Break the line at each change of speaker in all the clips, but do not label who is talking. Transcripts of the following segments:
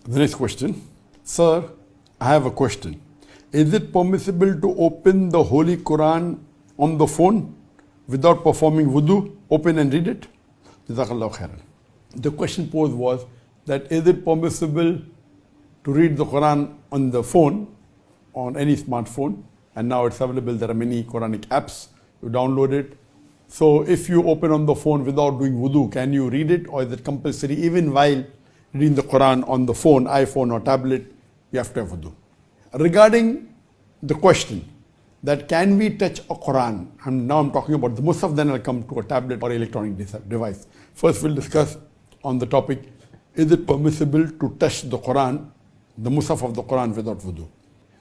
The next question. Sir, I have a question. Is it permissible to open the Holy Quran on the phone without performing wudu? Open and read it? Jazakallah khairan. The question posed was that is it permissible to read the Quran on the phone, on any smartphone? And now it's available. There are many Quranic apps. You download it. So if you open on the phone without doing wudu, can you read it, or is it compulsory even while reading the Quran on the phone, iPhone or tablet, you have to have wudu? Regarding the question that can we touch a Quran, and now I'm talking about the Musaf, then I'll come to a tablet or electronic device. First we'll discuss on the topic, is it permissible to touch the Quran, the Musaf of the Quran without wudu?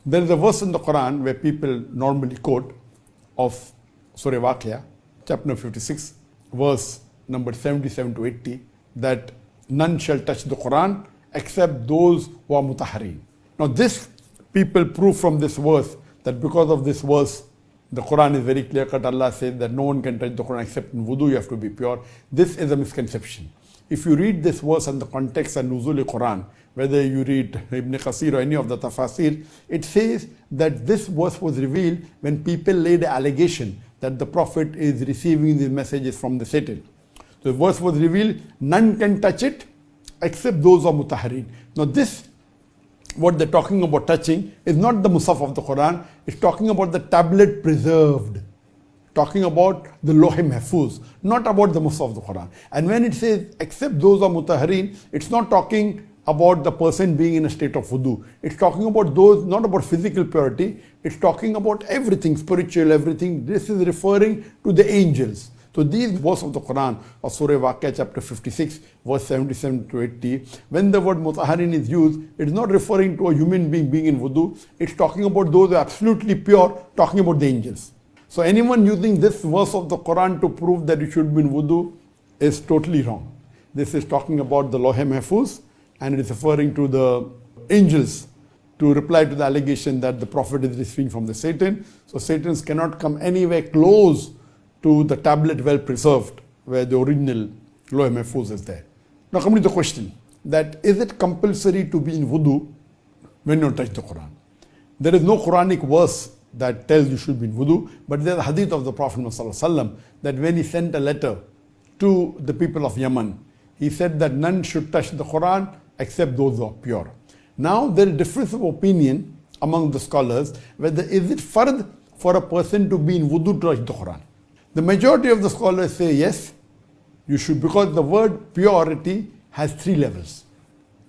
There is a verse in the Quran where people normally quote of Surah Waqia, chapter 56, verse number 77 to 80, that none shall touch the Quran except those who are mutahhareen. Now this, people prove from this verse that because of this verse, the Quran is very clear cut. Allah says that no one can touch the Quran except in wudu, you have to be pure. This is a misconception. If you read this verse in the context of Nuzul Quran, whether you read Ibn Qasir or any of the tafasir, it says that this verse was revealed when people laid an allegation that the Prophet is receiving these messages from the Satan. The verse was revealed, none can touch it except those who are mutahhareen. Now this, what they're talking about touching, is not the Musaf of the Quran, it's talking about the tablet preserved. Talking about the Lawh Mahfuz, not about the Musaf of the Quran. And when it says except those who are mutahhareen, it's not talking about the person being in a state of wudu. It's talking about those, not about physical purity, it's talking about everything, spiritual, everything. This is referring to the angels. So these verses of the Quran, of Surah Waqia chapter 56, verse 77 to 80, when the word mutahhareen is used, it's not referring to a human being being in wudu, it's talking about those who are absolutely pure, talking about the angels. So anyone using this verse of the Quran to prove that you should be in wudu is totally wrong. This is talking about the Lawh Mahfuz, and it is referring to the angels to reply to the allegation that the Prophet is receiving from the Satan. So Satans cannot come anywhere close to the tablet well preserved where the original Lawh Mahfuz is there. Now coming to the question that is it compulsory to be in wudu when you touch the Quran? There is no Quranic verse that tells you should be in wudu, but there is a hadith of the Prophet ﷺ that when he sent a letter to the people of Yemen, he said that none should touch the Quran except those who are pure. Now there is difference of opinion among the scholars whether is it fard for a person to be in wudu to touch the Quran. The majority of the scholars say yes, you should, because the word purity has 3 levels.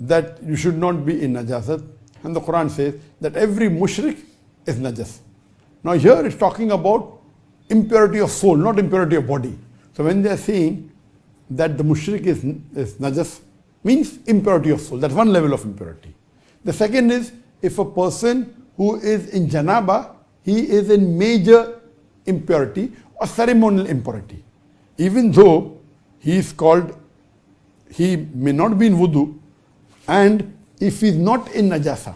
That you should not be in najasat, and the Quran says that every mushrik is najas. Now here it's talking about impurity of soul, not impurity of body. So when they are saying that the mushrik is najas, means impurity of soul. That's one level of impurity. The second is if a person who is in janaba, he is in major impurity or ceremonial impurity. Even though he is called, he may not be in wudu, and if he is not in najasa,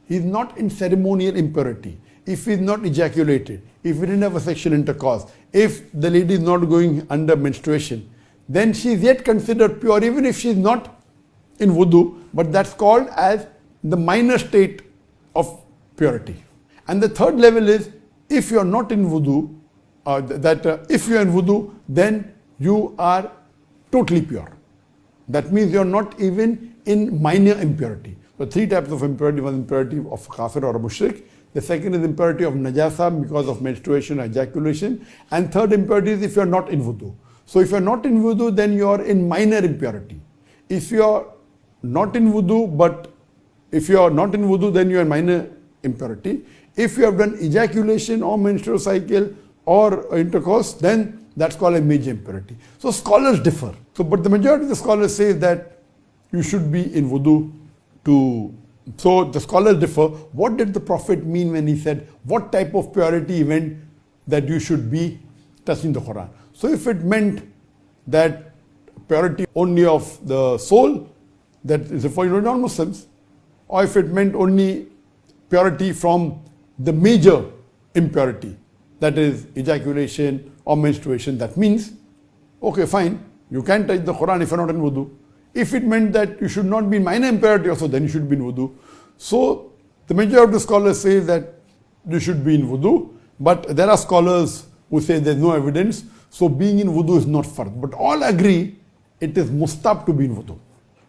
he is not in ceremonial impurity, if he is not ejaculated, if he didn't have a sexual intercourse, if the lady is not going under menstruation, then she is yet considered pure even if she is not in wudu, but that's called as the minor state of purity. And the third level is if you are not in wudu, if you are in wudu, then you are totally pure. That means you are not even in minor impurity. So 3 types of impurity. One impurity of kafir or a mushrik. The second is impurity of najasa because of menstruation or ejaculation. And third impurity is if you are not in wudu. So if you are not in wudu, then you are in minor impurity. If you are not in wudu, then you are in minor impurity. If you have done ejaculation or menstrual cycle or intercourse, then that's called a major impurity. So scholars differ. But the majority of the scholars say that you should be in wudu to. So the scholars differ. What did the Prophet mean when he said what type of purity he meant that you should be touching the Quran? So if it meant that purity only of the soul, that is referring to non-Muslims, or if it meant only purity from the major impurity, that is ejaculation or menstruation, that means, okay, fine, you can touch the Quran if you're not in wudu. If it meant that you should not be in minor impurity also, then you should be in wudu. So the majority of scholars say that you should be in wudu, but there are scholars who say there is no evidence, so being in wudu is not fard. But all agree it is mustab to be in wudu.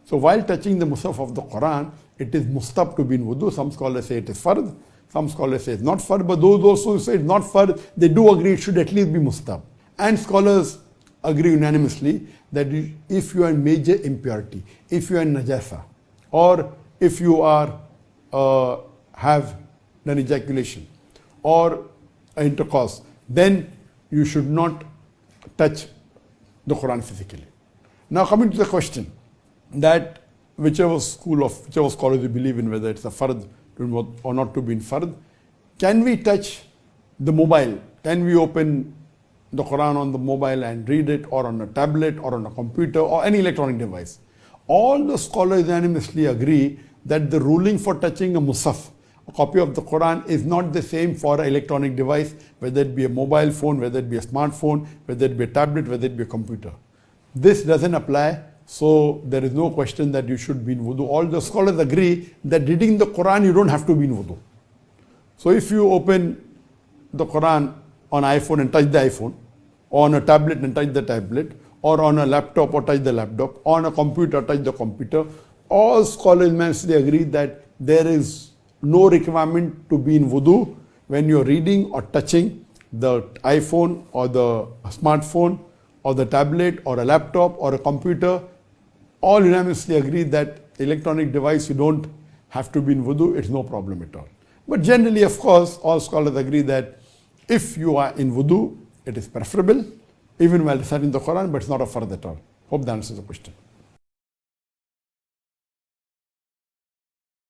So while touching the mushaf of the Quran, it is mustab to be in wudu. Some scholars say it is fard, some scholars say it's not fard, but those also who say it's not fard, they do agree it should at least be mustab. And scholars agree unanimously that if you are in major impurity, if you are in najasa, or if you are have an ejaculation or intercourse, then you should not touch the Quran physically. Now coming to the question that whichever scholars you believe in, whether it's a fard or not to be in fard, can we touch the mobile? Can we open the Quran on the mobile and read it, or on a tablet or on a computer or any electronic device? All the scholars unanimously agree that the ruling for touching a mushaf, a copy of the Quran, is not the same for an electronic device, whether it be a mobile phone, whether it be a smartphone, whether it be a tablet, whether it be a computer. This doesn't apply, so there is no question that you should be in wudu. All the scholars agree that reading the Quran, you don't have to be in wudu. So if you open the Quran on iPhone and touch the iPhone, or on a tablet and touch the tablet, or on a laptop or touch the laptop, or on a computer, touch the computer, all scholars unanimously agree that there is no requirement to be in wudu when you're reading or touching the iPhone or the smartphone or the tablet or a laptop or a computer. All unanimously agree that electronic device, you don't have to be in wudu, it's no problem at all. But generally, of course, all scholars agree that if you are in wudu, it is preferable, even while reciting the Quran, but it's not a fard at all. Hope that answers the question.